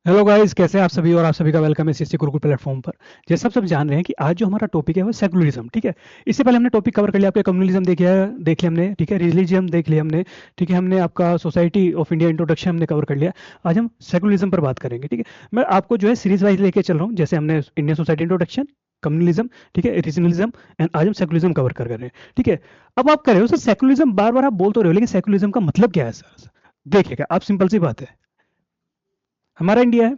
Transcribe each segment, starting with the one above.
Hello guys, कैसे हैं आप सभी। और आप सभी का वेलकम है सीएससी गुरुकुल प्लेटफॉर्म पर। जैसे आप सब जान रहे हैं कि आज जो हमारा टॉपिक है वो सेकुलरिज्म, ठीक है। इससे पहले हमने टॉपिक कवर कर लिया, आपका कम्युनलिज्म देख लिया हमने, ठीक है। रिलीजियम देख लिया हमने, ठीक है। हमने आपका सोसाइटी ऑफ इंडिया इंट्रोडक्शन हमने कवर कर लिया। आज हम सेकुलरिज्म पर बात करेंगे, ठीक है। मैं आपको जो है सीरीज वाइज लेके चल रहा हूँ। जैसे हमने इंडियन सोसाइटी इंट्रोडक्शन, कम्युनलिज्म, ठीक है, रीजनलिज्म, एंड आज हम सेकुलरिज्म कवर कर रहे हैं, ठीक है। अब आप कर रहे हो सर सेकुलरिज्म, बार बार आप बोल तो रहे हो, लेकिन सेकुलरिज्म का मतलब क्या है सर? देखिएगा आप, सिंपल सी बात है। हमारा इंडिया है,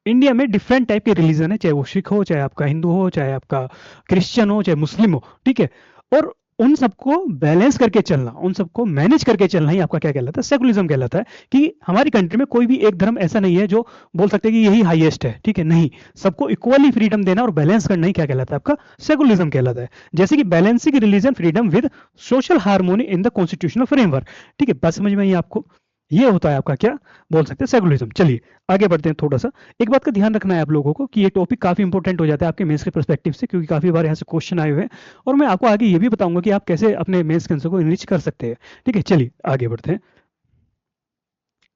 इंडिया में डिफरेंट टाइप के रिलीजन है, चाहे वो सिख हो, चाहे आपका हिंदू हो, चाहे आपका क्रिश्चियन हो, चाहे मुस्लिम हो, ठीक है। और उन सबको बैलेंस करके चलना, उन सबको मैनेज करके चलना ही आपका क्या कहलाता है? सेकुलरिज्म कहलाता है। कि हमारी कंट्री में कोई भी एक धर्म ऐसा नहीं है जो बोल सकते हैं कि यही हाईएस्ट है, ठीक है, नहीं। सबको इक्वली फ्रीडम देना और बैलेंस करना ही क्या कहलाता है? आपका सेकुलरिज्म कहलाता है। जैसे कि balancing religion freedom with social harmony in the constitutional framework, ठीक है। बात समझ में आई आपको? ये होता है आपका क्या बोल सकते हैं? सेकुलरिज्म। चलिए आगे बढ़ते हैं थोड़ा सा। एक बात का ध्यान रखना है आप लोगों को कि ये टॉपिक काफी इंपॉर्टेंट हो जाता है आपके मेंस के पर्सपेक्टिव से, क्योंकि काफी बार यहाँ से क्वेश्चन आए हुए हैं। और मैं आपको आगे ये भी बताऊंगा कि आप कैसे अपने मेंस के आंसर को इनरिच कर सकते हैं, ठीक है। चलिए आगे बढ़ते हैं।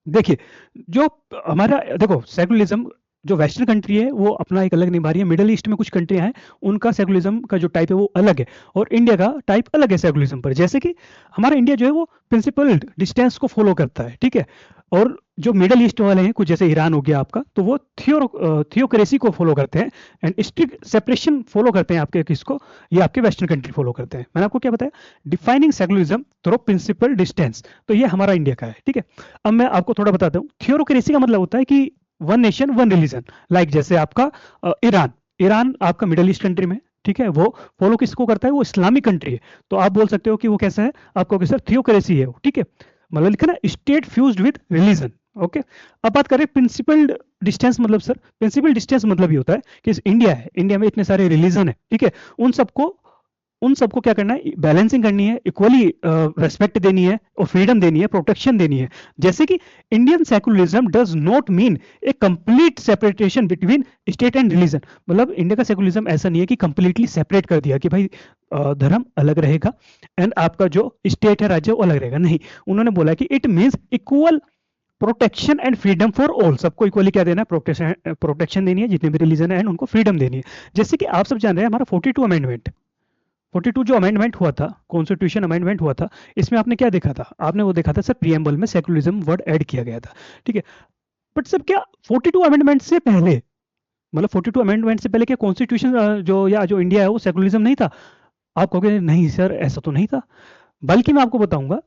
देखिए, जो हमारा देखो सेकुलरिज्म, जो वेस्टर्न कंट्री है वो अपना एक अलग निभा रही है। मिडल ईस्ट में कुछ कंट्रियां हैं, उनका सेकुलरिज्म का जो टाइप है वो अलग है, और इंडिया का टाइप अलग है सेकुलरिज्म पर। जैसे कि हमारा इंडिया जो है वो प्रिंसिपल डिस्टेंस को फॉलो करता है, ठीक है। और जो मिडल ईस्ट वाले हैं, कुछ जैसे ईरान हो गया आपका, तो वो थियोक्रेसी को फॉलो करते हैं एंड स्ट्रिक्ट सेपरेशन फॉलो करते हैं। आपके किसको? ये आपके वेस्टर्न कंट्री फॉलो करते हैं। मैंने आपको क्या बताया? Defining secularism through principle distance, तो ये हमारा इंडिया का है, ठीक है। अब मैं आपको थोड़ा बताता हूँ। थियोक्रेसी का मतलब होता है कि one nation one religion. Like जैसे आपका ईरान, ईरान आपका मिडल ईस्ट कंट्री में, ठीक है। वो फॉलो किसको करता है? वो इस्लामिक कंट्री है। तो आप बोल सकते हो कि वो कैसा है? आपको सर थियोक्रेसी है वो, ठीक है। मतलब लिखा ना, state fused with religion. Okay. अब बात करें प्रिंसिपल डिस्टेंस, मतलब सर प्रिंसिपल डिस्टेंस मतलब ये होता है कि इंडिया है, इंडिया में इतने सारे रिलीजन है, ठीक है। उन सबको उन सबको क्या करना है? बैलेंसिंग करनी है, इक्वली रेस्पेक्ट देनी है, और फ्रीडम देनी है, प्रोटेक्शन देनी है। जैसे कि Indian secularism does not mean a complete separation between state and religion. मतलब इंडिया का सेकुलरिज्म ऐसा नहीं है कि कंप्लीटली सेपरेट कर दिया कि भाई धर्म अलग रहेगा एंड आपका जो स्टेट है, राज्य, वो अलग रहेगा, नहीं। उन्होंने बोला कि it means equal protection and freedom for all. सबको इक्वली क्या देना है? प्रोटेक्शन देनी है, जितने भी रिलीजन है, एंड उनको फ्रीडम देनी है। जैसे कि आप सब जान रहे हैं हमारा 42 अमेंडमेंट, 42 जो अमेंडमेंट हुआ था, कॉन्स्टिट्यूशन अमेंडमेंट हुआ था, इसमें आपने क्या देखा था? आपने वो देखा था सर, प्रियम्बल में सेकुलरिज्म वर्ड ऐड किया गया था, ठीक है। बट सर क्या 42 अमेंडमेंट से पहले, मतलब 42 अमेंडमेंट से पहले क्या कॉन्स्टिट्यूशन जो या जो इंडिया है वो सेकुलरिज्म नहीं था? आप कहोगे नहीं सर ऐसा तो नहीं था। बल्कि मैं आपको बताऊंगा,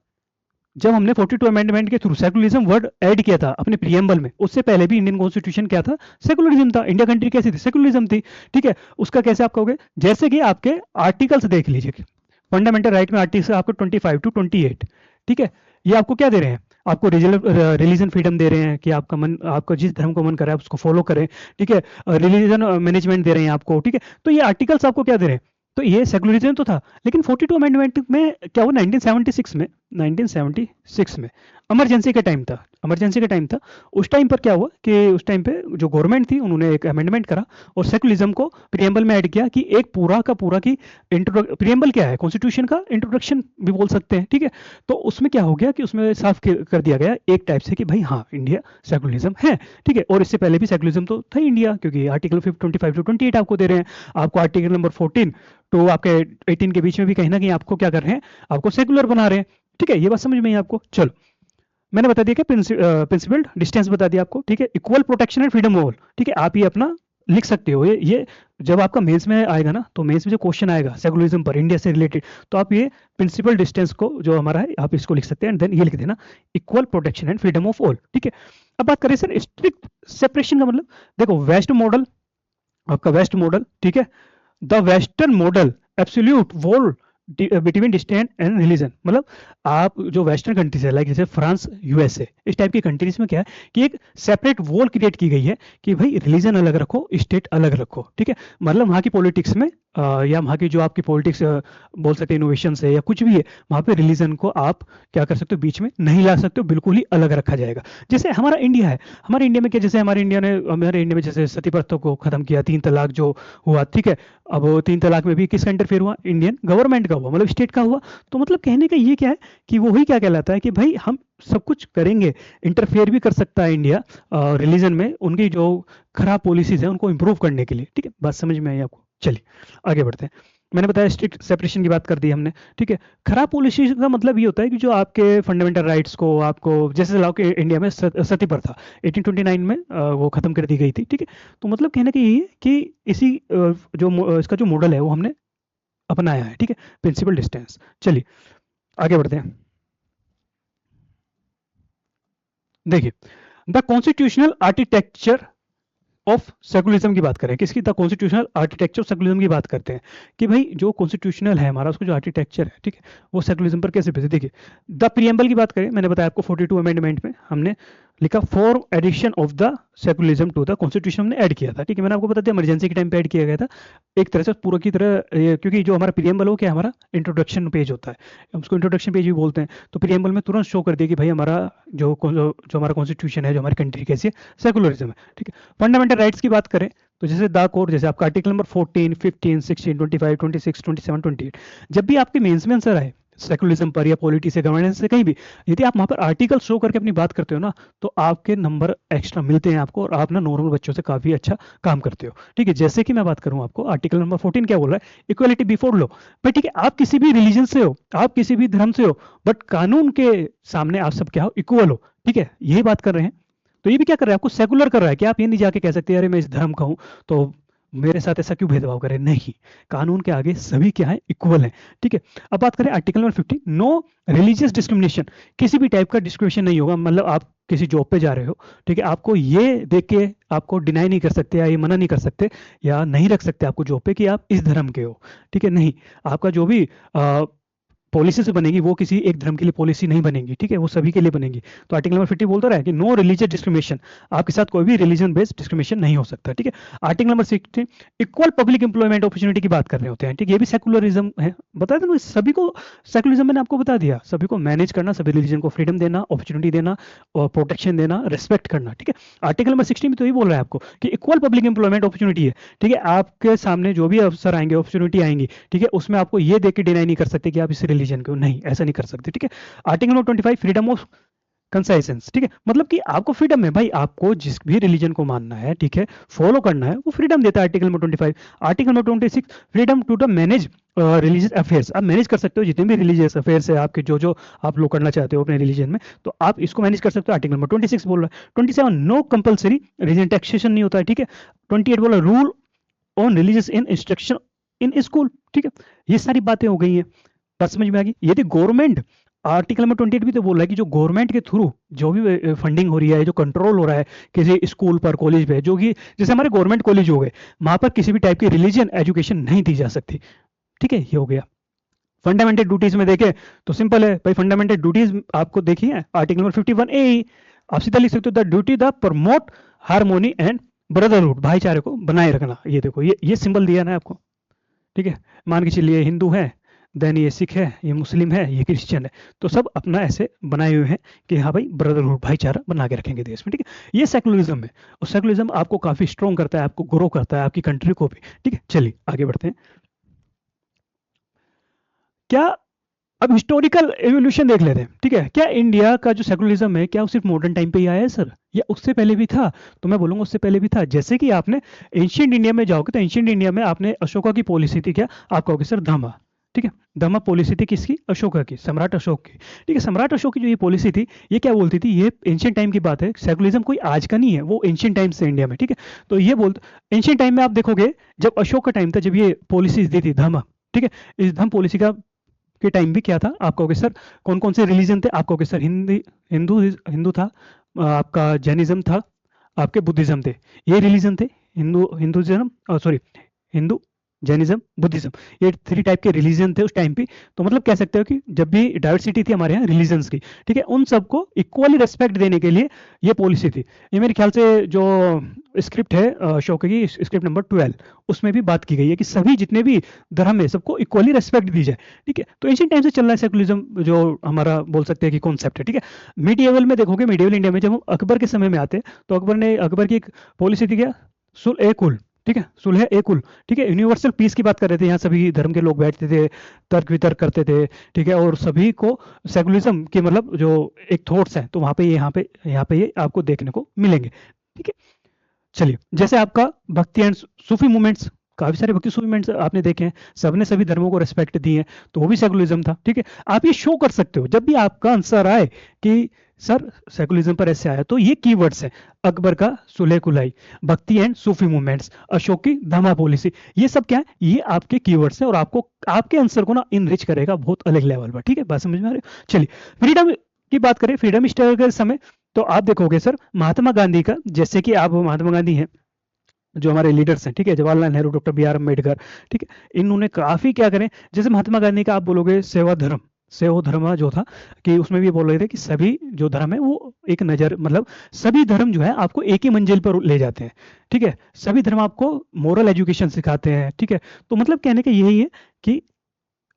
जब हमने 42 अमेंडमेंट के थ्रू सेकुलरिज्म वर्ड ऐड किया था अपने प्रियम्बल में, उससे पहले भी इंडियन कॉन्स्टिट्यूशन क्या था? सेकुलरिज्म था। इंडिया कंट्री कैसी थी? सेकुलरिज्म थी, ठीक है। उसका कैसे आप कहोगे? जैसे कि आपके आर्टिकल्स देख लीजिए, फंडामेंटल राइट में आर्टिकल आपको 25 to 28, ठीक है। ये आपको क्या दे रहे हैं? आपको रिलीजन फ्रीडम दे रहे हैं कि आपका मन, आपका जिस धर्म को मन कर रहा है उसको फॉलो करें, ठीक है। रिलीजन मैनेजमेंट दे रहे हैं आपको, ठीक है। तो ये आर्टिकल्स आपको क्या दे रहे हैं? तो ये सेकुलरिज्म तो था। लेकिन 42 अमेंडमेंट में क्या हुआ? 1976 में, 1976 में इमरजेंसी का टाइम था, इमरजेंसी का टाइम था। उस टाइम पर क्या हुआ कि उस टाइम पे जो गवर्नमेंट थी उन्होंने एक अमेंडमेंट करा और सेकुलरिज्म को प्रियम्बल में ऐड किया कि एक पूरा का पूरा की प्रियम्बल क्या है? कॉन्स्टिट्यूशन का इंट्रोडक्शन भी बोल सकते हैं, ठीक है। तो उसमें क्या हो गया कि उसमें साफ कर दिया गया एक टाइप से कि भाई हाँ, इंडिया सेकुलरिज्म है, ठीक है। और इससे पहले भी सेकुलरिज्म तो था इंडिया, क्योंकि आर्टिकल 25 to 28 आपको दे रहे हैं। आपको आर्टिकल नंबर 14 तो आपके 18 के बीच में भी कहीं ना कहीं आपको क्या कर रहे हैं? आपको सेकुलर बना रहे हैं, ठीक है। ये बात समझ में आई आपको? चलो, मैंने बता दिया कि प्रिंसिपल डिस्टेंस बता दिया आपको, ठीक है। Equal protection and freedom all, ठीक है। आप ये अपना लिख सकते हो। ये जब आपका मेंस में आएगा ना, तो मेंस में जो क्वेश्चन आएगा सेकुलरिज्म पर इंडिया से रिलेटेड, तो आप ये प्रिंसिपल डिस्टेंस को जो हमारा है आप इसको लिख सकते हैं, एंड देन ये लिख देना equal protection and freedom of all, ठीक है। अब बात करें सर स्ट्रिक्ट सेपरेशन का मतलब, देखो वेस्ट मॉडल, आपका वेस्ट मॉडल, ठीक है। The western model absolute wall between distant and religion. मतलब आप जो वेस्टर्न कंट्रीज है, लाइक जैसे फ्रांस, यूएसए, इस टाइप की कंट्रीज में क्या है कि एक सेपरेट वॉल क्रिएट की गई है कि भाई रिलीजन अलग रखो, स्टेट अलग रखो, ठीक है। मतलब वहां की पॉलिटिक्स में या वहाँ की जो आपकी पॉलिटिक्स बोल सकते हैं इनोवेशन है या कुछ भी है, वहाँ पे रिलीजन को आप क्या कर सकते हो, बीच में नहीं ला सकते हो, बिल्कुल ही अलग रखा जाएगा। जैसे हमारा इंडिया है, हमारे इंडिया में क्या, जैसे हमारे इंडिया में जैसे सती प्रथा को खत्म किया, 3 तलाक जो हुआ, ठीक है। अब वो 3 तलाक में भी किसका इंटरफेयर हुआ, इंडियन गवर्नमेंट का हुआ, मतलब स्टेट का हुआ। तो मतलब कहने का ये क्या है कि वो ही क्या कहलाता है कि भाई हम सब कुछ करेंगे, इंटरफेयर भी कर सकता है इंडिया रिलीजन में, उनकी जो खराब पॉलिसीज है उनको इंप्रूव करने के लिए, ठीक है। बात समझ में आई आपको? चलिए आगे बढ़ते हैं। मैंने बताया स्ट्रिक्ट सेपरेशन की बात कर दी हमने, ठीक है। खराब पॉलिसी का मतलब ये होता है कि जो आपके फंडामेंटल राइट्स को आपको, जैसे लाओ कि इंडिया में सती प्रथा 1829 में वो खत्म कर दी गई थी, ठीक है। तो मतलब कहने का यही है कि इसी इसका जो मॉडल है वो हमने अपनाया है, ठीक है, प्रिंसिपल डिस्टेंस। चलिए आगे बढ़ते हैं। देखिए, the constitutional architecture of secularism की बात करें, किसकी, the constitutional architecture of secularism की बात करते हैं कि भाई जो कॉन्स्टिट्यूशनल है हमारा, उसका जो आर्किटेक्चर है, ठीक है, वो सेकुलरिज्म पर कैसे बेस्ड है। देखिए, द प्रियम्बल की बात करें, मैंने बताया आपको 42 अमेंडमेंट में हमने लिखा for addition of the secularism to the constitution हमने ऐड किया था, ठीक है। मैंने आपको बता दिया इमरजेंसी के टाइम पे ऐड किया गया था एक तरह से पूरा की तरह क्योंकि जो हमारा प्रियम्बल हो क्या, हमारा इंट्रोडक्शन पेज होता है, उसको इंट्रोडक्शन पेज भी बोलते हैं। तो प्रियम्बल में तुरंत शो कर दिया कि भाई हमारा जो हमारा कॉन्स्टिट्यूशन है, जो हमारी कंट्री कैसी है, सेकुलरिज्म है, ठीक है। फंडामेंटल राइट्स की बात करें तो जैसे द कोड, जैसे आपका आर्टिकल नंबर 14, 15, 16, 25, 26, 27, 28, जब भी आपके मेंस में आंसर आए सेकुलरिज्म पर या पॉलिटी से, गवर्नेंस से, कहीं भी, यदि आप वहां पर आर्टिकल शो करके अपनी बात करते हो ना, तो आपके नंबर एक्स्ट्रा मिलते हैं आपको, और आप ना नॉर्मल बच्चों से काफी अच्छा काम करते हो, ठीक है। जैसे कि मैं बात करूं आपको, आर्टिकल नंबर 14 क्या बोल रहा है, इक्वलिटी बिफोर लॉ। भाई ठीक है, आप किसी भी रिलीजन से हो, आप किसी भी धर्म से हो, बट कानून के सामने आप सब क्या हो, इक्वल हो, ठीक है, यही बात कर रहे हैं। तो ये भी क्या कर रहा है, आपको सेकुलर कर रहा है कि आप ये नहीं जाके कह सकते अरे मैं इस धर्म का हूं तो मेरे साथ ऐसा क्यों भेदभाव करें, नहीं, कानून के आगे सभी क्या है, इक्वल है, ठीक है। अब बात करें article number 50, no religious discrimination, किसी भी टाइप का डिस्क्रिमिनेशन नहीं होगा। मतलब आप किसी जॉब पे जा रहे हो, ठीक है, आपको ये देख के आपको डिनाई नहीं कर सकते या ये मना नहीं कर सकते या नहीं रख सकते आपको जॉब पे कि आप इस धर्म के हो, ठीक है, नहीं। आपका जो भी पॉलिसी से बनेगी वो किसी एक धर्म के लिए पॉलिसी नहीं बनेगी, ठीक है, वो सभी के लिए बनेगी। तो आर्टिकल नंबर 50 बोलता रहा है कि नो रिलीजियस डिस्क्रिमिनेशन, आपके साथ कोई भी रिलीजन बेस्ड डिस्क्रिमिनेशन नहीं हो सकता, ठीक है। Article number 60, equal public employment opportunity की बात कर रहे होते हैं, ठीक है, ये भी सेकुलरिज्म है। बता दें सभी को सेकुलरिज्म, मैंने आपको बता दिया, सभी को मैनेज करना, सभी रिलीजन को फ्रीडम देना, अपॉर्चुनिटी देना और प्रोटेक्शन देना, रिस्पेक्ट करना, ठीक है। आर्टिकल नंबर 60 में तो ये बोल रहा है आपको कि इक्वल पब्लिक एम्प्लॉयमेंट अपॉर्चुनिटी है, ठीक है, आपके सामने जो भी अवसर आएंगे, अपॉर्चुनिटी आएंगी, ठीक है, उसमें आपको ये देख के डिनाई नहीं कर सकते कि आप इस रिलीजन के हो, नहीं, ऐसा नहीं कर सकते, ठीक है। आर्टिकल नंबर 25, फ्रीडम ऑफ कंसाइसेंस, ठीक है, मतलब कि आपको फ्रीडम है, भाई आपको जिस भी रिलीजन को मानना है, ठीक है, फॉलो करना है, वो फ्रीडम देता है article number 25। Article number 26, freedom to the manage religious affairs, आप मैनेज कर सकते हो जितने भी रिलीजियस अफेयर्स है आपके, जो जो आप लोग करना चाहते हो अपने रिलीजन में, तो आप इसको मैनेज कर सकते हो, आर्टिकल नंबर 26 बोल रहा है। 27, नो कंपलसरी रिलीजन टैक्सेशन नहीं होता है, ठीक है। 28 बोला rule on religious in instruction in school, ठीक है। ये सारी बातें हो गई हैं, बात समझ में आ गई। यदि गवर्नमेंट, आर्टिकल नंबर 28 भी तो बोल रहा है कि जो गवर्नमेंट के थ्रू जो भी फंडिंग हो रही है, जो कंट्रोल हो रहा है किसी स्कूल पर, कॉलेज पे, जो कि जैसे हमारे गवर्नमेंट कॉलेज हो गए, वहां पर किसी भी टाइप की रिलीजियन एजुकेशन नहीं दी जा सकती, ठीक है, ये हो गया। फंडामेंटल ड्यूटीज में देखें तो सिंपल है भाई, फंडामेंटल ड्यूटीज आपको देखिए आर्टिकल नंबर 51A, आप सीधा लिख सकते हो the duty the promote harmony and brotherhood, भाईचारे को बनाए रखना। ये देखो, ये सिंबल दिया ना आपको, ठीक है। मान के चलिए हिंदू है, देन ये सिख है, ये मुस्लिम है, ये क्रिश्चियन है, तो सब अपना ऐसे बनाए हुए हैं कि हाँ भाई ब्रदरहुड, भाईचारा बना के रखेंगे देश में, ठीक है। ये सेकुलरिज्म है, और सेकुलरिज्म आपको काफी स्ट्रॉन्ग करता है, आपको ग्रो करता है, आपकी कंट्री को भी, ठीक है। चलिए आगे बढ़ते हैं। क्या, अब हिस्टोरिकल एवोल्यूशन देख लेते हैं, ठीक है। क्या इंडिया का जो सेकुलरिज्म है, क्या वो सिर्फ मॉडर्न टाइम पे ही आया है सर, या उससे पहले भी था? तो मैं बोलूंगा उससे पहले भी था। जैसे कि आपने एंशियंट इंडिया में जाओगे तो एंशियंट इंडिया में आपने अशोका की पॉलिसी थी, क्या आप कहोगे सर, धमा, ठीक है। धमा पॉलिसी थी किसकी, अशोका की, सम्राट अशोक की, ठीक है। सम्राट अशोक की जो ये पॉलिसी थी, ये क्या बोलती थी, ये एंशियंट टाइम की बात है, सेकुलरिज्म कोई आज का नहीं है, वो एंशियंट टाइम से इंडिया में, ठीक है। तो ये बोल, एंशियंट टाइम में आप देखोगे जब अशोक का टाइम था, जब ये पॉलिसीज दी थी धमा, ठीक है, इस धम पॉलिसी का के टाइम भी क्या था, आप कहोगे सर कौन कौन से रिलीजन थे, आप कहोगे सर हिंदी, हिंदू हिंदू था, आपका जैनिज्म था, आपके बुद्धिज्म थे, ये रिलीजन थे। Hinduism, sorry, Hindu, Jainism, Buddhism, ये 3 टाइप के रिलीजन थे उस टाइम पे। तो मतलब कह सकते हो कि जब भी डाइवर्सिटी थी हमारे यहाँ रिलीजन्स की, ठीक है, उन सबको इक्वली रेस्पेक्ट देने के लिए ये पॉलिसी थी। ये मेरे ख्याल से जो स्क्रिप्ट है अशोक की स्क्रिप्ट नंबर 12, उसमें भी बात की गई है कि सभी जितने भी धर्म है सबको इक्वली रेस्पेक्ट दी जाए। ठीक है, तो एंशिएंट टाइम से चल रहा है सेकुलरिज्म, जो हमारा बोल सकते हैं कि कॉन्सेप्ट है। ठीक है, मीडिएवल में देखोगे, मीडिएवल इंडिया में जब हम अकबर के समय में आते हैं तो अकबर की एक पॉलिसी थी क्या, सुल ए कुल। ठीक है, सुलह ए कुल। ठीक है, यूनिवर्सल पीस की बात कर रहे थे, यहाँ सभी धर्म के लोग बैठते थे, तर्क वितर्क करते थे। ठीक है, और सभी को सेकुलरिज्म के मतलब जो एक थॉट्स हैं तो वहां पे यहाँ पे ये आपको देखने को मिलेंगे। ठीक है, चलिए, जैसे आपका भक्ति एंड सूफी मूवमेंट्स, काफी सारे भक्ति सूफी मूवमेंट्स आपने देखे हैं, सबने सभी धर्मों को रिस्पेक्ट दी है, तो वो भी सेकुलरिज्म था। ठीक है, आप ये शो कर सकते हो जब भी आपका आंसर आए कि सर सेकुलरिज्म पर ऐसे आया, तो ये कीवर्ड्स हैं, अकबर का सुलह कुलाई, भक्ति एंड सूफी मूवमेंट्स, अशोक की धमा पॉलिसी, ये सब क्या है, ये आपके कीवर्ड्स हैं और आपको आपके आंसर को ना इनरिच करेगा बहुत अलग लेवल पर। ठीक है, बात समझ में आ रही है? चलिए, फ्रीडम की बात करें, फ्रीडम स्ट्रगल के समय तो आप देखोगे सर महात्मा गांधी का, जैसे कि आप महात्मा गांधी हैं जो हमारे लीडर्स हैं, ठीक है, Jawaharlal Nehru, doctor B R Ambedkar. ठीक है, इन्होंने काफी क्या करें, जैसे महात्मा गांधी का आप बोलोगे सेवा धर्म, सेवा धर्म जो था कि उसमें भी बोल रहे थे कि सभी जो धर्म है वो एक नजर मतलब सभी धर्म जो है आपको एक ही मंजिल पर ले जाते हैं। ठीक है, सभी धर्म आपको मोरल एजुकेशन सिखाते हैं। ठीक है, तो मतलब कहने का यही है कि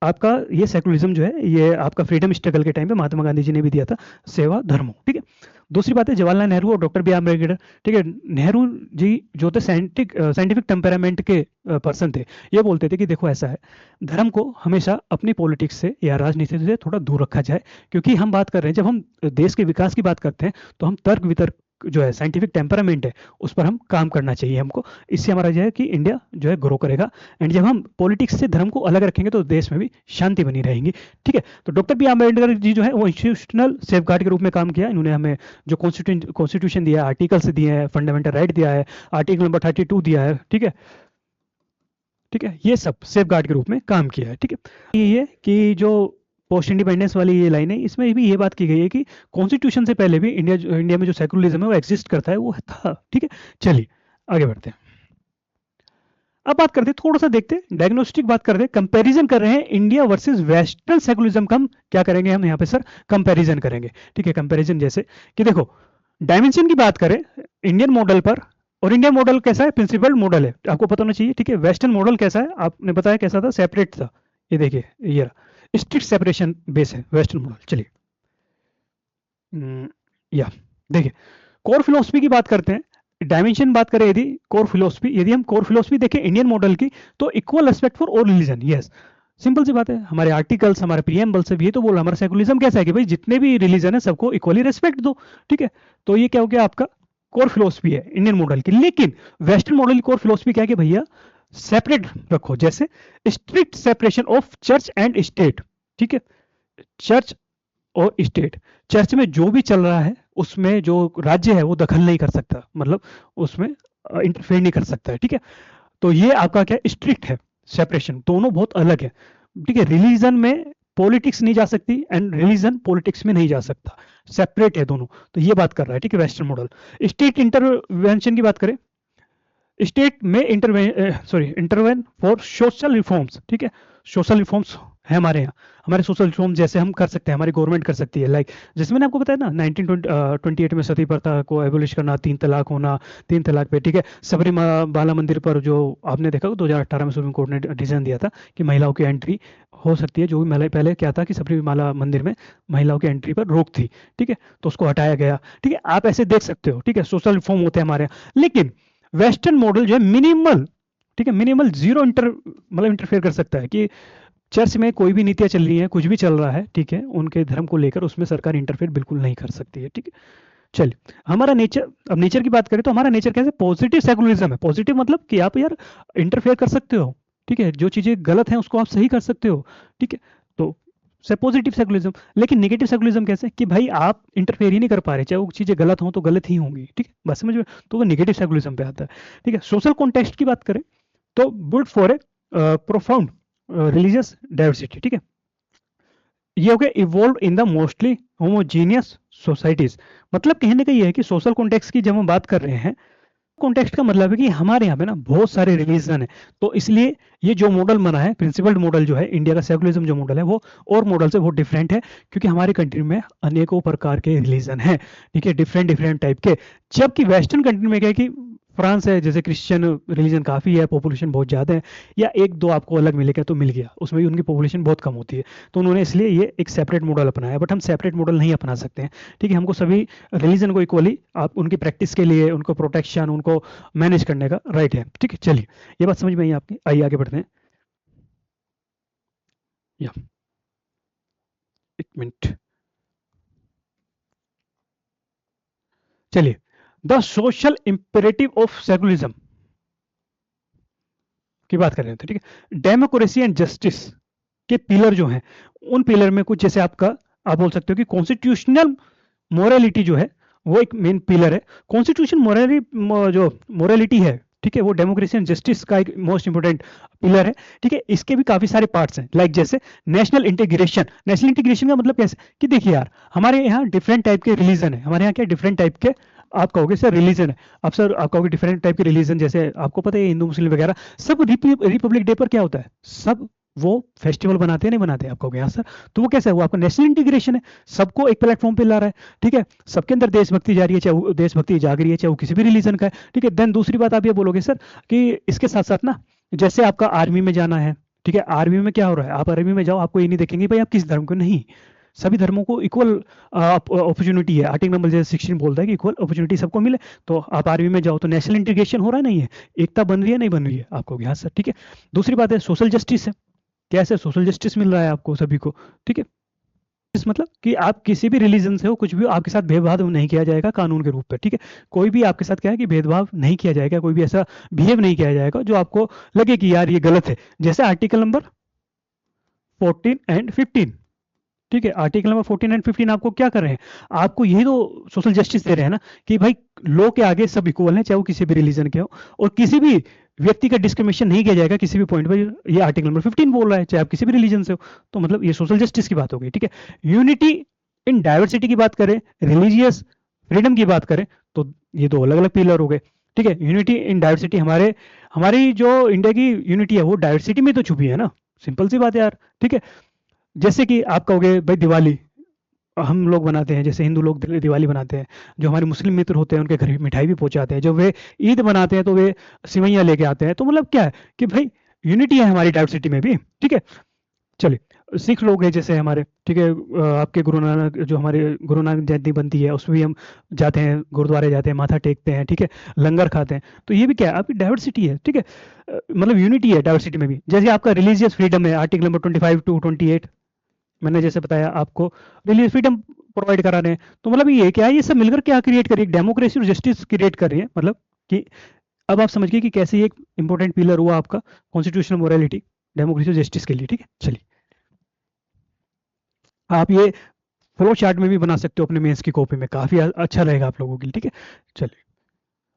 आपका ये सेकुलरिज्म जो है ये आपका फ्रीडम स्ट्रगल के टाइम पे महात्मा गांधी जी ने भी दिया था, सेवा धर्मो। ठीक है, दूसरी बात है जवाहरलाल नेहरू और डॉक्टर बी आर अम्बेडकर। ठीक है, नेहरू जी जो थे साइंटिफिक टेम्परामेंट के पर्सन थे, ये बोलते थे कि देखो ऐसा है, धर्म को हमेशा अपनी पॉलिटिक्स से या राजनीति से थोड़ा दूर रखा जाए, क्योंकि हम बात कर रहे हैं, जब हम देश के विकास की बात करते हैं तो हम तर्क वितर्क जो है साइंटिफिक टेम्परामेंट है उस पर हम काम करना चाहिए हमको, इससे हमारा जो है कि इंडिया जो है ग्रो करेगा। एंड जब हम पॉलिटिक्स से धर्म को अलग रखेंगे तो देश में भी शांति बनी रहेगी। ठीक है, तो डॉक्टर बी आम्बेडकर जी जो है वो इंस्टीट्यूशनल सेफगार्ड के रूप में काम किया, इन्होंने हमें जो कॉन्स्टिट्यूशन दिया है, आर्टिकल्स दिए हैं, फंडामेंटल राइट दिया है, आर्टिकल नंबर 32 दिया है। ठीक है, ठीक है, ये सब सेफ गार्ड के रूप में काम किया है। ठीक है, ये है कि जो पोस्ट इंडिपेंडेंस वाली ये लाइन है, इसमें भी ये बात की गई है कि कॉन्स्टिट्यूशन से पहले भी इंडिया में जो सेकुलरिज्म है वो एग्जिस्ट करता है, वो था। ठीक है, चलिए आगे बढ़ते हैं। अब बात करते हैं, थोड़ा सा देखते हैं, डायग्नोस्टिक बात करते हैं, कंपैरिजन कर रहे हैं इंडिया वर्सेस वेस्टर्न सेकुलरिज्म का। हम क्या करेंगे, हम यहाँ पे सर कंपैरिजन करेंगे। ठीक है, कंपैरिजन जैसे कि देखो, डायमेंशन की बात करें इंडियन मॉडल पर, और इंडियन मॉडल कैसा है, प्रिंसिपल मॉडल है, आपको पता होना चाहिए। ठीक है, वेस्टर्न मॉडल कैसा है, आपने बताया कैसा था, सेपरेट था। ये देखिए, ये स्ट्रिक्ट सेपरेशन बेस है वेस्टर्न मॉडल। चलिए, या देखिए, कोर फिलोसफी की बात करते हैं, डायमेंशन बात करें यदि कोर फिलोसफी, यदि हम कोर फिलोसफी देखें इंडियन मॉडल की, तो equal respect for all religion. Yes, simple सी बात है, हमारे आर्टिकल्स, हमारे प्रीएम्बल से भी ये तो बोल रहा, हमारा सेकुलरिज्म कैसा है कि भाई जितने भी रिलीजन है सबको इक्वली रेस्पेक्ट दो। ठीक है, तो ये क्या हो गया आपका कोर फिलोसफी है इंडियन मॉडल की। लेकिन वेस्टर्न मॉडल की कोर फिलोसफी क्या है कि भैया सेपरेट रखो, जैसे strict separation of church and state. ठीक है, चर्च और स्टेट, चर्च में जो भी चल रहा है उसमें जो राज्य है वो दखल नहीं कर सकता, मतलब उसमें इंटरफेयर नहीं कर सकता है। ठीक है, तो ये आपका क्या स्ट्रिक्ट है सेपरेशन, दोनों बहुत अलग है। ठीक है, रिलीजन में पॉलिटिक्स नहीं जा सकती एंड रिलीजन पॉलिटिक्स में नहीं जा सकता, सेपरेट है दोनों, तो ये बात कर रहा है। ठीक है, वेस्टर्न मॉडल। स्टेट इंटरवेंशन की बात करें, स्टेट में इंटरवेन फॉर सोशल रिफॉर्म्स। ठीक है, सोशल रिफॉर्म्स है हमारे यहाँ, हमारे सोशल रिफॉर्म जैसे हम कर सकते हैं, हमारी गवर्नमेंट कर सकती है। लाइक जैसे मैंने आपको बताया ना, 1928 में सती प्रथा को एबोलिश करना, 3 तलाक होना, 3 तलाक पे। ठीक है, सबरीमाला मंदिर पर जो आपने देखा 2018 में सुप्रीम कोर्ट ने डिसीजन दिया था कि महिलाओं की एंट्री हो सकती है, जो भी महिला, पहले क्या था कि सबरीमाला मंदिर में महिलाओं की एंट्री पर रोक थी। ठीक है, तो उसको हटाया गया। ठीक है, आप ऐसे देख सकते हो। ठीक है, सोशल रिफॉर्म होते हैं हमारे यहाँ। लेकिन वेस्टर्न मॉडल जो है मिनिमल, ठीक है, मिनिमल जीरो मतलब इंटरफेयर कर सकता है कि चर्च में कोई भी नीतियां चल रही हैं, कुछ भी चल रहा है, ठीक है, उनके धर्म को लेकर उसमें सरकार इंटरफेयर बिल्कुल नहीं कर सकती है। ठीक है, चलिए, हमारा नेचर, अब नेचर की बात करें तो हमारा नेचर कैसे, पॉजिटिव सेकुलरिज्म है। पॉजिटिव मतलब कि आप यार इंटरफेयर कर सकते हो। ठीक है, जो चीजें गलत हैं उसको आप सही कर सकते हो। ठीक है, तो से पॉजिटिव सेकुलरिज्म। लेकिन नेगेटिव सेकुलरिज्म कैसे कि भाई आप इंटरफेयर ही नहीं कर पा रहे, चाहे वो चीजें गलत हो तो गलत ही होंगी। ठीक है, बस समझ में, तो वो नेगेटिव सेकुलरिज्म पे आता है। ठीक है, सोशल कॉन्टेक्स्ट की बात करें तो would for a profound religious diversity. ठीक है, ये हो गया evolve in the mostly homogeneous societies. मतलब कहने का ये है कि सोशल कॉन्टेक्स्ट की जब हम बात कर रहे हैं, कॉन्टेक्स्ट का मतलब है कि हमारे यहाँ पे ना बहुत सारे रिलीजन है, तो इसलिए ये जो मॉडल बना है, प्रिंसिपल्ड मॉडल जो है इंडिया का सेकुलरिज्म जो मॉडल है, वो और मॉडल से बहुत डिफरेंट है, क्योंकि हमारी कंट्री में अनेकों प्रकार के रिलीजन हैं। ठीक है, डिफरेंट डिफरेंट टाइप के। जबकि वेस्टर्न कंट्री में क्या है कि फ्रांस है, जैसे क्रिश्चियन रिलीजन काफ़ी है, पॉपुलेशन बहुत ज़्यादा है, या एक दो आपको अलग मिलेगा तो मिल गया, उसमें भी उनकी पॉपुलेशन बहुत कम होती है, तो उन्होंने इसलिए ये एक सेपरेट मॉडल अपनाया। बट हम सेपरेट मॉडल नहीं अपना सकते हैं, ठीक है, हमको सभी रिलीजन को इक्वली आप उनकी प्रैक्टिस के लिए, उनको प्रोटेक्शन, उनको मैनेज करने का राइट है, ठीक है। चलिए, ये बात समझ में आई आपकी, आइए आगे बढ़ते हैं। या एक मिनट, चलिए, the social imperative of secularism की बात कर रहे थे, ठीक है। डेमोक्रेसी एंड जस्टिस के पिलर जो हैं, उन पिलर में कुछ जैसे आपका, आप बोल सकते हो कि कॉन्स्टिट्यूशनल मोरालिटी जो है वो एक मेन पिलर है। कॉन्स्टिट्यूशन मोरालिटी, जो मोरालिटी है, ठीक है, वो डेमोक्रेसी एंड जस्टिस का एक मोस्ट इंपोर्टेंट पिलर है, ठीक है। इसके भी काफी सारे पार्ट्स हैं, लाइक जैसे नेशनल इंटीग्रेशन। नेशनल इंटीग्रेशन का मतलब कैसे, कि देखिए यार, हमारे यहाँ डिफरेंट टाइप के रिलीजन है, हमारे यहाँ क्या डिफरेंट टाइप के, आप कहोगे सर रिलीजन है, अब सर आप कहोगे डिफरेंट टाइप के रिलीजन, जैसे आपको पता है हिंदू मुस्लिम वगैरह सब, रिपब्लिक डे पर क्या होता है, सब वो फेस्टिवल बनाते हैं नहीं बनाते, आप कहोगे हाँ सर, तो वो कैसा है, वो आपका नेशनल इंटीग्रेशन है, सबको एक प्लेटफॉर्म पे ला रहा है, ठीक है, सबके अंदर देशभक्ति जा रही है, चाहे वो देशभक्ति जाग रही है, चाहे वो किसी भी रिलीजन का है, ठीक है। देन दूसरी बात आप ये बोलोगे सर कि इसके साथ साथ ना, जैसे आपका आर्मी में जाना है, ठीक है, आर्मी में क्या हो रहा है, आप आर्मी में जाओ, आपको ये नहीं देखेंगे भाई आप किस धर्म को, नहीं, सभी धर्मों को इक्वल अपॉर्चुनिटी है, आर्टिकल नंबर जैसे 16 बोलता है कि इक्वल अपॉर्चुनिटी सबको मिले, तो आप आर्मी में जाओ तो नेशनल इंटीग्रेशन हो रहा है, नहीं है, एकता बन रही है नहीं बन रही है, आपको यहाँ सर, ठीक है। दूसरी बात है सोशल जस्टिस है, कैसे सोशल जस्टिस मिल रहा है आपको सभी को, ठीक है। इस मतलब कि आप किसी भी रिलीजन से हो, कुछ भी आपके साथ भेदभाव नहीं किया जाएगा कानून के रूप पे, ठीक है। कोई भी आपके साथ क्या है कि भेदभाव नहीं किया जाएगा, कोई भी ऐसा बिहेव नहीं किया जाएगा जो आपको लगे कि यार ये गलत है, जैसे आर्टिकल नंबर 14 एंड 15, ठीक है। आर्टिकल नंबर 14 एंड 15 आपको क्या कर रहे हैं, आपको यही तो सोशल जस्टिस दे रहे हैं ना, कि भाई लॉ के आगे सब इक्वल हैं, चाहे वो किसी भी रिलीजन के हो, और किसी भी व्यक्ति का डिस्क्रिमिनेशन नहीं किया जाएगा किसी भी पॉइंट पर, ये आर्टिकल नंबर 15 बोल रहा है, चाहे आप किसी भी रिलीजन से हो, तो मतलब ये सोशल जस्टिस की बात हो गई, ठीक है। यूनिटी इन डाइवर्सिटी की बात करें, रिलीजियस फ्रीडम की बात करें, तो ये दो अलग अलग पिलर हो गए, ठीक है। यूनिटी इन डाइवर्सिटी, हमारी जो इंडिया की यूनिटी है वो डाइवर्सिटी में तो छुपी है ना, सिंपल सी बात है यार, ठीक है। जैसे कि आप कहोगे भाई दिवाली हम लोग बनाते हैं, जैसे हिंदू लोग दिवाली बनाते हैं, जो हमारे मुस्लिम मित्र होते हैं उनके घर मिठाई भी पहुंचाते हैं, जब वे ईद बनाते हैं तो वे सिवैयां लेके आते हैं, तो मतलब क्या है कि भाई यूनिटी है हमारी डाइवर्सिटी में भी, ठीक है। चलिए, सिख लोग हैं जैसे हमारे, ठीक है, आपके गुरु नानक, जो हमारे गुरु नानक जयंती बनती है उसमें भी हम जाते हैं, गुरुद्वारे जाते हैं, माथा टेकते हैं, ठीक है, लंगर खाते हैं, तो ये भी क्या है, आपकी डाइवर्सिटी है, ठीक है। मतलब यूनिटी है डाइवर्सिटी में भी। जैसे आपका रिलीजियस फ्रीडम है, आर्टिकल नंबर 25 टू 28, मैंने जैसे बताया आपको, रिलीजियस फ्रीडम प्रोवाइड करा रहे हैं, तो मतलब ये क्या है, ये सब मिलकर क्या क्रिएट कर रही है, डेमोक्रेसी और जस्टिस क्रिएट कर रही है, मतलब कि अब आप समझ गए कि कैसे ये एक इंपॉर्टेंट पिलर हुआ आपका कॉन्स्टिट्यूशनल मोरालिटी, डेमोक्रेसी और जस्टिस के लिए, ठीक है। चलिए, आप ये फ्लो चार्ट में भी बना सकते हो अपने मेंस की कॉपी में, काफी अच्छा रहेगा आप लोगों के लिए, ठीक है। चलिए,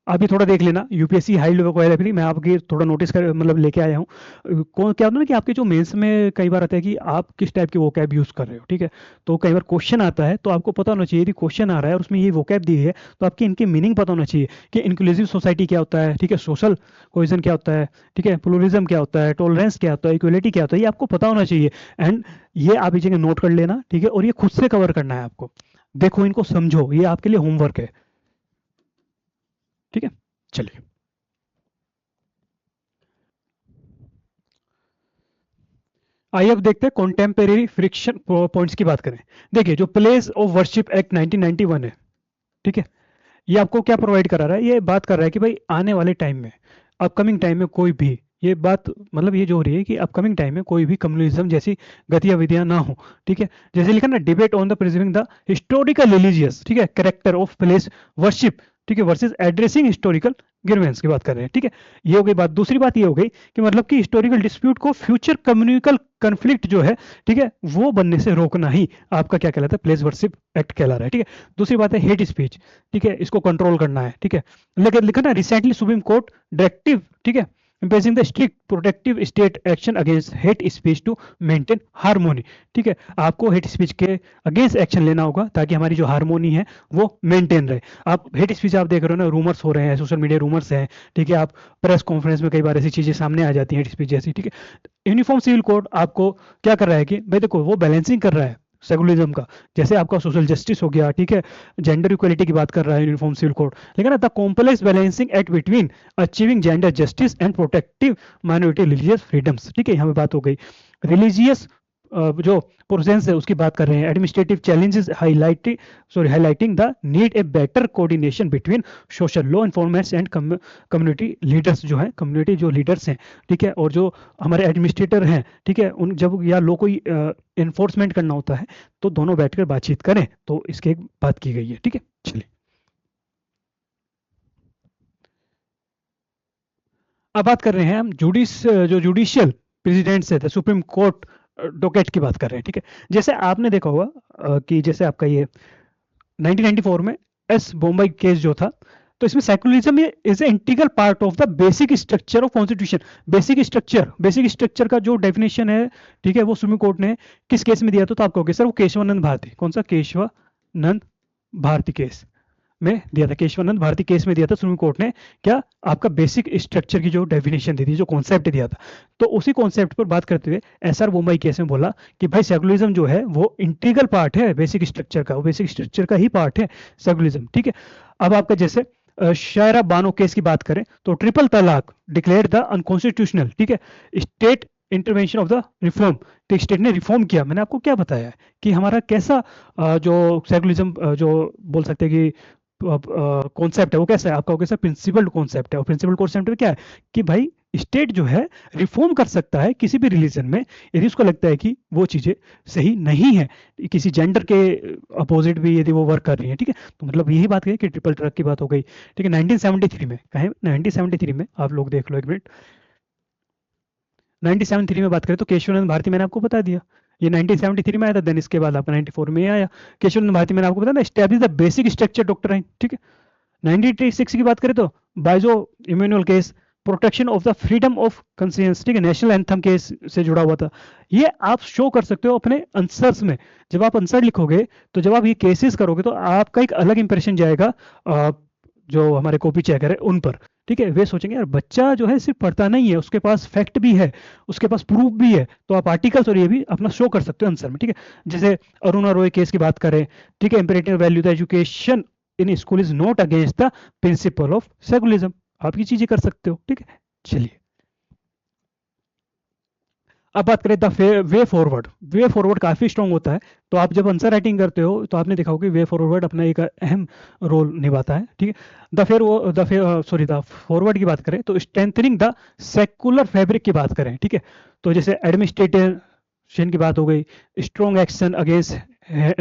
आप ये थोड़ा देख लेना, यूपीएससी हाई लेवल वोकैबुलरी मैं आपके थोड़ा नोटिस कर मतलब लेके आया हूँ। कौन क्या होता है ना कि आपके जो मेंस में कई बार आता है कि आप किस टाइप के वोकैब यूज कर रहे हो, ठीक है। तो कई बार क्वेश्चन आता है तो आपको पता होना चाहिए, यदि क्वेश्चन आ रहा है और उसमें ये वोकैब दी है तो आपके इनके मीनिंग पता होना चाहिए, कि इंक्लूसिव सोसाइटी क्या होता है, ठीक है, सोशल कोहेजन क्या होता है, ठीक है, प्लुरलिज्म क्या होता है, टॉलरेंस क्या होता है, इक्वलिटी क्या होता है, ये आपको पता होना चाहिए। एंड ये आप ये जगह नोट कर लेना, ठीक है, और ये खुद से कवर करना है आपको, देखो इनको समझो, ये आपके लिए होमवर्क है, ठीक है। चलिए, आइए अब देखते हैं कॉन्टेम्पेरेरी फ्रिक्शन पॉइंट्स की बात करें। देखिए, जो प्लेस ऑफ वर्शिप एक्ट 1991 है, ठीक है, ये आपको क्या प्रोवाइड करा रहा है, ये बात कर रहा है कि भाई आने वाले टाइम में, अपकमिंग टाइम में कोई भी, ये बात मतलब ये जो हो रही है कि अपकमिंग टाइम में कोई भी कम्युनिज्म जैसी गतिविधियां ना हो, ठीक है। जैसे लिखा ना, debate on the preserving the historical religious, ठीक है, कैरेक्टर ऑफ प्लेस वर्शिप, ठीक है, वर्सेस एड्रेसिंग हिस्टोरिकल ग्रीवेंस की बात कर रहे हैं, ठीक है। ये हो गई बात। दूसरी बात ये हो गई कि मतलब कि हिस्टोरिकल डिस्प्यूट को फ्यूचर कम्युनिकल कन्फ्लिक्ट जो है, ठीक है, वो बनने से रोकना ही आपका क्या कहलाता है, प्लेस वर्शिप एक्ट कहला रहा है, ठीक है। दूसरी बात है हेट स्पीच, ठीक है, इसको कंट्रोल करना है, ठीक है। लेकिन लिखा ना, रिसेंटली सुप्रीम कोर्ट डायरेक्टिव, ठीक है, imposing the strict protective state action against hate speech to maintain harmony, ठीक है। आपको हेट स्पीच के अगेंस्ट एक्शन लेना होगा ताकि हमारी जो हारमोनी है वो मेंटेन रहे। आप हेट स्पीच आप देख रहे हो ना, रूमर्स हो रहे हैं, सोशल मीडिया रूमर्स हैं, ठीक है, आप प्रेस कॉन्फ्रेंस में कई बार ऐसी चीजें सामने आ जाती हैं हेट स्पीच जैसी, ठीक है। यूनिफॉर्म सिविल कोड आपको क्या कर रहा है कि भाई देखो वो बैलेंसिंग कर रहा है, सेकुलरिज्म का, जैसे आपका सोशल जस्टिस हो गया, ठीक है, जेंडर इक्वलिटी की बात कर रहा है यूनिफॉर्म सिविल कोड, लेकिन the complex balancing act between achieving gender justice and protective minority religious freedoms, ठीक है, यहाँ पे बात हो गई। रिलीजियस जो प्रोसेंस है उसकी बात कर रहे हैं। Administrative challenges highlighting the need a better coordination between social law informants and community leaders, जो है कम्युनिटी जो लीडर्स हैं, ठीक है, और जो हमारे एडमिनिस्ट्रेटर हैं, ठीक है, उन जब या लॉ कोई इन्फोर्समेंट करना होता है तो दोनों बैठकर बातचीत करें, तो इसकी एक बात की गई है, ठीक है। चलिए अब बात कर रहे हैं हम जो जुडिशियल प्रेसिडेंट्स है, सुप्रीम कोर्ट डोकेट की बात कर रहे हैं, ठीक है। जैसे आपने देखा होगा कि जैसे आपका ये 1994 में एस बॉम्बे केस जो था, तो इसमें secularism is a integral part of the basic structure of constitution. Basic structure का जो डेफिनेशन है, ठीक है, वो सुप्रीम कोर्ट ने किस केस में दिया था, तो आप कहोगे सर वो केशवानंद भारती, कौन सा केशवानंद भारती केस में दिया था, केशवानंद भारती केस में दिया था सुप्रीम कोर्ट ने, क्या आपका बेसिक स्ट्रक्चर की जो डेफिनेशन दी थी, जो कॉन्सेप्ट दिया था। तो उसी कॉन्सेप्ट पर बात करते हुए एसआर बोम्बई केस में बोला कि भाई सेकुलरिज्म जो है वो इंटीग्रल पार्ट है बेसिक स्ट्रक्चर का, वो बेसिक स्ट्रक्चर का ही पार्ट है सेकुलरिज्म, ठीक है। अब आपका जैसे शायरा बानो केस की बात करें तो ट्रिपल तलाक डिक्लेयर्ड द अनकॉन्स्टिट्यूशनल, ठीक है, state intervention of the reform, तो स्टेट ने रिफॉर्म किया। मैंने आपको क्या बताया है कि हमारा कैसा जो सेकुलरिज्म जो बोल सकते हैं कि कॉन्सेप्ट है वो कैसा है, आपका कैसा प्रिंसिपल कॉन्सेप्ट है, और प्रिंसिपल कॉन्सेप्ट में क्या है कि भाई स्टेट जो है रिफॉर्म कर सकता है किसी भी रिलीजन में यदि उसको लगता है कि वो चीजें सही नहीं है, किसी जेंडर के अपोजिट भी यदि वो वर्क कर रही है, ठीक है। तो मतलब यही बात है कि ट्रिपल ट्रक की बात हो गई, ठीक है। 1973 में कहें, 1973 में आप लोग देख लो एक मिनट, 1973 में बात करें तो केशवानंद भारती मैंने आपको बता दिया, ये 1973 में आया था, देन इसके बाद आपका 94 में आया केशवानंद भारती, मैंने आपको बताया establish the basic structure doctrine, ठीक है। 1986 की बात करें तो Bijoe Emmanuel case, protection of the freedom of conscience, ठीक है, नेशनल एंथम केस से जुड़ा हुआ था। ये आप शो कर सकते हो अपने आंसर्स में, जब आप आंसर लिखोगे तो जब आप ये केसेस करोगे तो आपका एक अलग इंप्रेशन जाएगा जो हमारे कॉपी चेकर है उन पर, ठीक है। वे सोचेंगे यार बच्चा जो है सिर्फ पढ़ता नहीं है, उसके पास फैक्ट भी है, उसके पास प्रूफ भी है, तो आप आर्टिकल्स और ये भी अपना शो कर सकते हो आंसर में, ठीक है। जैसे अरुणा रॉय केस की बात करें, ठीक है, imperative value the education in school is not against the principle of secularism, आप ये चीजें कर सकते हो, ठीक है। चलिए अब बात करें the way forward. Way forward काफी स्ट्रांग होता है, तो आप जब आंसर राइटिंग करते हो तो आपने देखा होगा कि वे फॉरवर्ड अपना एक अहम रोल निभाता है, ठीक है। द फॉरवर्ड की बात करें तो स्ट्रेंथनिंग द सेकुलर फैब्रिक की बात करें, ठीक है, तो जैसे एडमिनिस्ट्रेशन की बात हो गई, स्ट्रॉन्ग एक्शन अगेंस्ट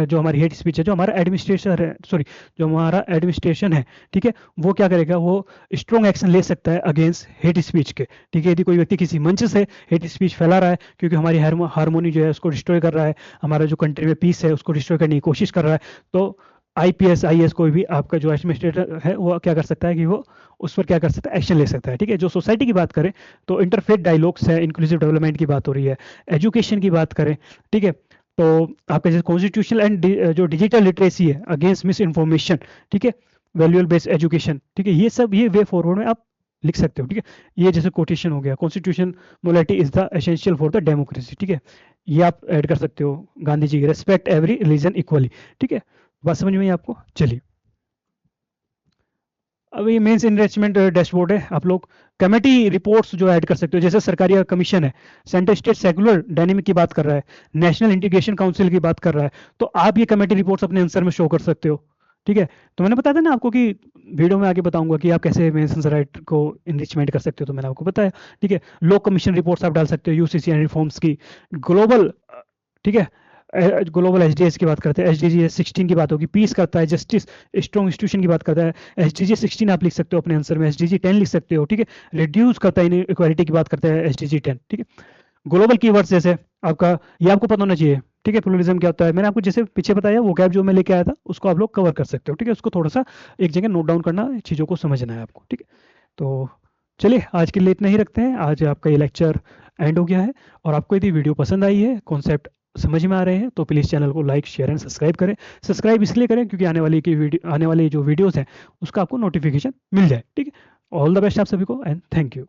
जो हमारी हेट स्पीच है, जो हमारा एडमिनिस्ट्रेशन है, सॉरी, जो हमारा एडमिनिस्ट्रेशन है, ठीक है, वो क्या करेगा, वो स्ट्रॉन्ग एक्शन ले सकता है अगेंस्ट हेट स्पीच के, ठीक है। यदि कोई व्यक्ति किसी मंच से हेट स्पीच फैला रहा है क्योंकि हमारी हारमोनी जो है उसको डिस्ट्रॉय कर रहा है, हमारा जो कंट्री में पीस है उसको डिस्ट्रॉय करने की कोशिश कर रहा है, तो आईपीएस आईएएस कोई भी आपका जो एडमिनिस्ट्रेटर है वो क्या कर सकता है कि वो उस पर क्या कर सकता है, एक्शन ले सकता है, ठीक है। जो सोसाइटी की बात करें तो इंटरफेथ डायलॉग्स है, इंक्लूसिव डेवलपमेंट की बात हो रही है, एजुकेशन की बात करें, ठीक है, तो आपका जैसे कॉन्स्टिट्यूशनल एंड जो डिजिटल लिटरेसी है अगेंस्ट मिस इन्फॉर्मेशन, ठीक है, वैल्यूअल बेस्ड एजुकेशन, ठीक है, ये सब ये वे फॉरवर्ड में आप लिख सकते हो, ठीक है। ये जैसे कोटेशन हो गया, constitution molality is the essential for the democracy, ठीक है, ये आप ऐड कर सकते हो। Gandhi ji respect every religion equally, ठीक है, बात समझ में आई आपको। चलिए अब ये मेंस इनरिचमेंट डैशबोर्ड है, आप लोग कमेटी रिपोर्ट्स जो ऐड कर सकते हो, जैसे सरकारी कमीशन है, सेंट्रल स्टेट सेकुलर डायनेमिक की बात कर रहा है, नेशनल इंटीग्रेशन काउंसिल की बात कर रहा है, तो आप ये कमेटी रिपोर्ट्स अपने आंसर में शो कर सकते हो, ठीक है। तो मैंने बताया था ना आपको कि वीडियो में आगे बताऊंगा कि आप कैसे मेंस आंसर राइट को इनरिचमेंट कर सकते हो, तो मैंने आपको बताया, ठीक है। लो कमीशन रिपोर्ट्स आप डाल सकते हो यूसीसी एंड रिफॉर्म्स की, ग्लोबल, ठीक है, ग्लोबल एचडीएस की बात करते हैं, एचडीजी 16 की बात होगी, पीस करता है, जस्टिस स्ट्रॉन्ग इंस्टीट्यूशन की बात करता है, एचडीजी 16 आप लिख सकते हो अपने आंसर में, एचडीजी 10 लिख सकते हो, ठीक है, रिड्यूस करता है इनइक्वालिटी की बात करता है एचडीजी 10, ठीक है। ग्लोबल कीवर्ड्स जैसे आपका, ये आपको पता होना चाहिए, ठीक है, प्लुरलिज्म क्या होता है, मैंने आपको जैसे पीछे बताया वो गैप जो मैं लेके आया था उसको आप लोग कवर कर सकते हो, ठीक है, उसको थोड़ा सा एक जगह नोट डाउन करना, चीज़ों को समझना है आपको, ठीक है। तो चलिए आज के लिए इतना ही रखते हैं, आज आपका ये लेक्चर एंड हो गया है, और आपको यदि वीडियो पसंद आई है, कॉन्सेप्ट समझ में आ रहे हैं, तो प्लीज़ चैनल को लाइक शेयर एंड सब्सक्राइब करें। सब्सक्राइब इसलिए करें क्योंकि आने वाली जो वीडियोस हैं उसका आपको नोटिफिकेशन मिल जाए, ठीक है। ऑल द बेस्ट आप सभी को एंड थैंक यू।